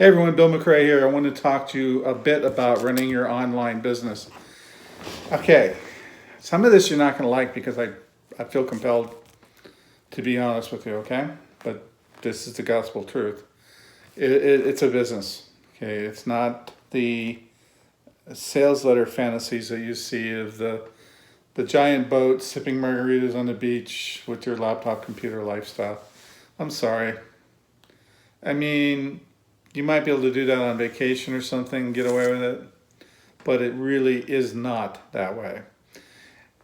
Hey everyone, Bill McRae here. I want to talk to you a bit about running your online business. Okay, some of this you're not going to like because I feel compelled to be honest with you, okay? But this is the gospel truth. It's a business, okay? It's not the sales letter fantasies that you see of the giant boat sipping margaritas on the beach with your laptop computer lifestyle. I'm sorry. I mean, you might be able to do that on vacation or something, get away with it, but it really is not that way.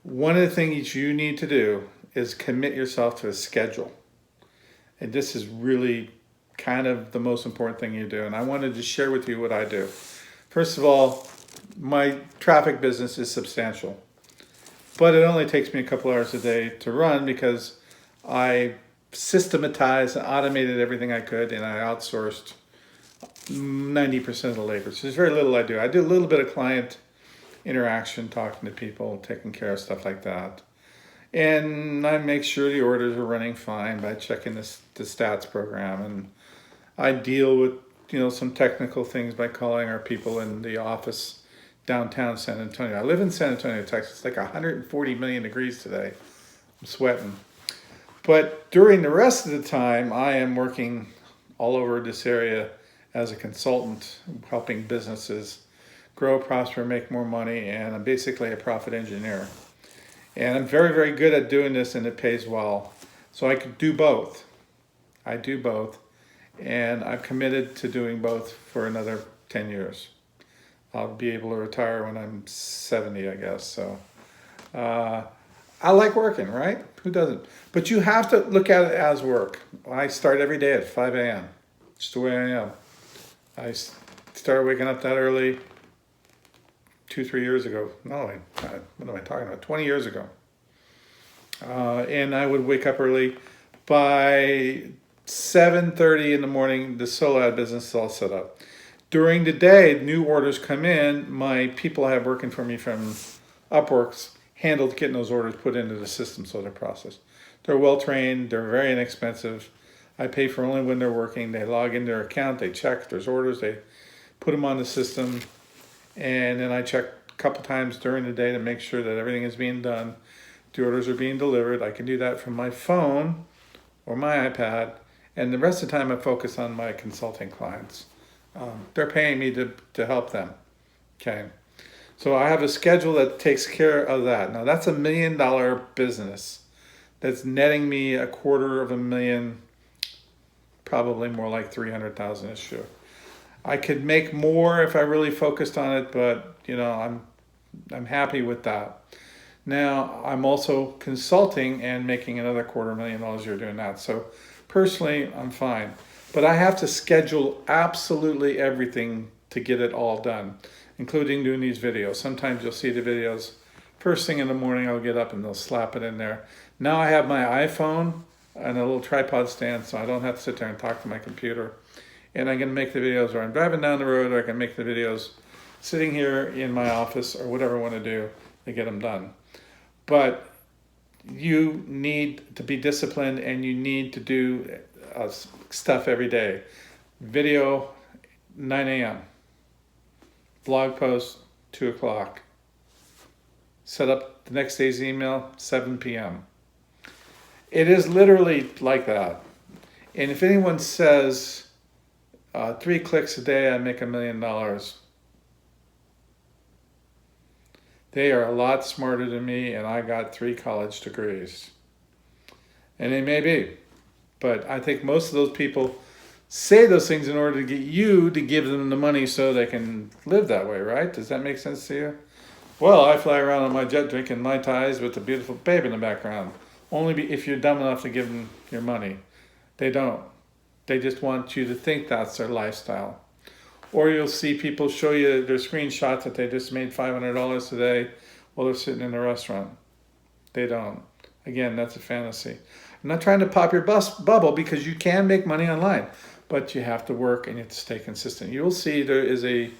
One of the things you need to do is commit yourself to a schedule. And this is really kind of the most important thing you do. And I wanted to share with you what I do. First of all, my traffic business is substantial, but it only takes me a couple hours a day to run because I systematized and automated everything I could, and I outsourced 90% of the labor. So there's very little I do. I do a little bit of client interaction, talking to people, taking care of stuff like that. And I make sure the orders are running fine by checking the stats program. And I deal with, some technical things by calling our people in the office downtown San Antonio. I live in San Antonio, Texas. It's like 140 million degrees today. I'm sweating. But during the rest of the time, I am working all over this area as a consultant, helping businesses grow, prosper, make more money, and I'm basically a profit engineer. And I'm very, very good at doing this, and it pays well. So I could do both. I do both, and I'm committed to doing both for another 10 years. I'll be able to retire when I'm 70, I guess. So I like working, right? Who doesn't? But you have to look at it as work. I start every day at 5 a.m. Just the way I am. I started waking up that early 2-3 years ago. No, what am I talking about? 20 years ago. And I would wake up early. By 7:30 in the morning, the solo ad business is all set up. During the day, new orders come in. My people I have working for me from Upworks handled getting those orders put into the system so they're processed. They're well trained. They're very inexpensive. I pay for only when they're working. They log in their account, they check if there's orders, they put them on the system, and then I check a couple times during the day to make sure that everything is being done. The orders are being delivered. I can do that from my phone or my iPad, and the rest of the time I focus on my consulting clients. They're paying me to help them, okay? So I have a schedule that takes care of that. Now that's $1 million business that's netting me $250,000, probably more like 300,000 this year. I could make more if I really focused on it, but I'm happy with that. Now I'm also consulting and making another $250,000 a year doing that. So personally, I'm fine, but I have to schedule absolutely everything to get it all done, including doing these videos. Sometimes you'll see the videos first thing in the morning. I'll get up and they'll slap it in there. Now I have my iPhone and a little tripod stand, so I don't have to sit there and talk to my computer. And I can make the videos where I'm driving down the road, or I can make the videos sitting here in my office, or whatever I want to do to get them done. But you need to be disciplined, and you need to do stuff every day. Video, 9 a.m. Blog post, 2 o'clock. Set up the next day's email, 7 p.m. It is literally like that. And if anyone says 3 clicks a day, I make $1 million, they are a lot smarter than me, and I got 3 college degrees. And they may be, but I think most of those people say those things in order to get you to give them the money so they can live that way, right? Does that make sense to you? Well, I fly around on my jet drinking Mai Tais with a beautiful babe in the background. Only if you're dumb enough to give them your money. They don't. They just want you to think that's their lifestyle. Or you'll see people show you their screenshots that they just made $500 today while they're sitting in a restaurant. They don't. Again, that's a fantasy. I'm not trying to pop your bubble, because you can make money online, but you have to work and you have to stay consistent. You'll see there is a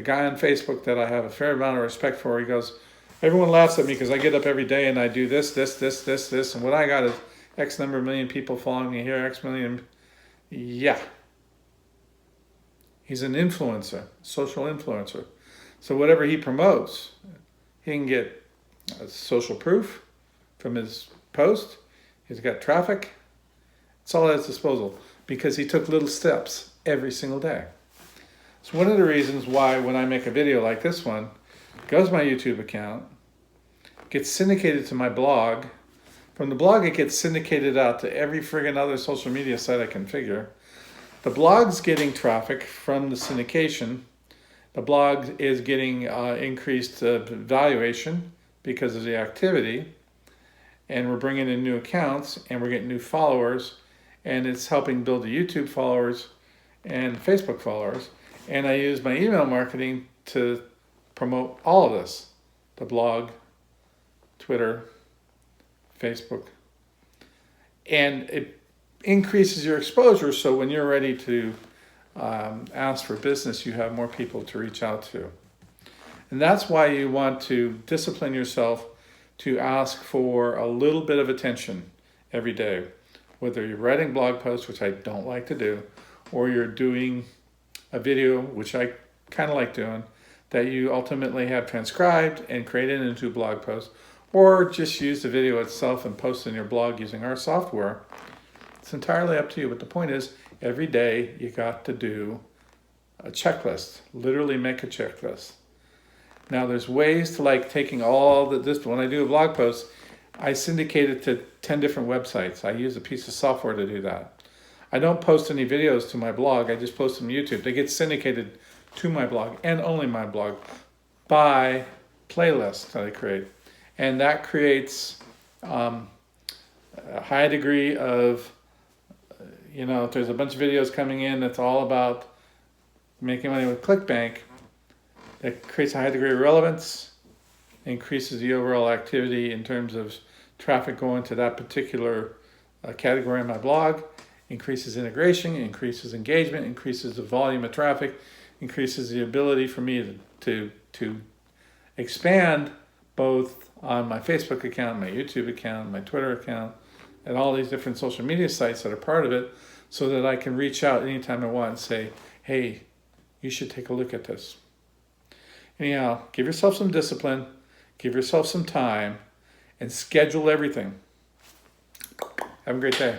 guy on Facebook that I have a fair amount of respect for. He goes, everyone laughs at me because I get up every day and I do this, and what I got is X number of million people following me here, X million. Yeah. He's an influencer, social influencer. So whatever he promotes, he can get social proof from his post. He's got traffic. It's all at his disposal because he took little steps every single day. It's one of the reasons why when I make a video like this one, it goes to my YouTube account, gets syndicated to my blog. From the blog, it gets syndicated out to every friggin' other social media site I can figure. The blog's getting traffic from the syndication. The blog is getting increased valuation because of the activity. And we're bringing in new accounts and we're getting new followers. And it's helping build the YouTube followers and Facebook followers. And I use my email marketing to promote all of this. The blog, Twitter, Facebook. And it increases your exposure, so when you're ready to ask for business, you have more people to reach out to. And that's why you want to discipline yourself to ask for a little bit of attention every day. Whether you're writing blog posts, which I don't like to do, or you're doing a video, which I kind of like doing, that you ultimately have transcribed and created into a blog post, or just use the video itself and post in your blog using our software. It's entirely up to you, but the point is, every day you got to do a checklist, literally make a checklist. Now there's ways to like taking all this, when I do a blog post, I syndicate it to 10 different websites. I use a piece of software to do that. I don't post any videos to my blog, I just post them to YouTube. They get syndicated to my blog and only my blog by playlists that I create. And that creates a high degree of, if there's a bunch of videos coming in that's all about making money with ClickBank, it creates a high degree of relevance, increases the overall activity in terms of traffic going to that particular category in my blog, increases integration, increases engagement, increases the volume of traffic, increases the ability for me to expand both on my Facebook account, my YouTube account, my Twitter account, and all these different social media sites that are part of it, so that I can reach out anytime I want and say, hey, you should take a look at this. Anyhow, give yourself some discipline, give yourself some time, and schedule everything. Have a great day.